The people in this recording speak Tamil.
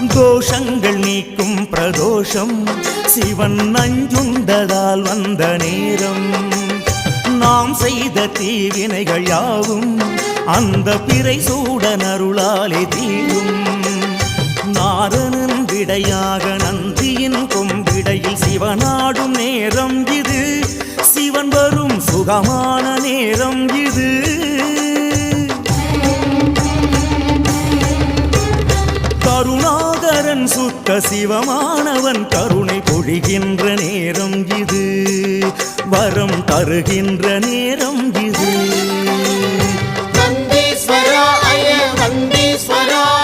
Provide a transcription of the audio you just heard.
தோஷங்கள் நீக்கும் பிரதோஷம் சிவன் நஞ்சுண்டதால் வந்த நேரம். நாம் செய்த தீவினைகள் யாவும் அந்த பிறை சூடன் அருளாலே தீரும். நாரணன் விடையாக நந்தியின் கொம்பிடையில் சிவனாடும் நேரம் இது. சிவன் வரும் சுகமான நேரம் இது. கருணாகரன் சுத்த சிவமானவன் கருணை பொழிகின்ற நேரம் இது. வரம் தருகின்ற நேரம் இது. நந்தீஸ்வரா அய நந்தீஸ்வரா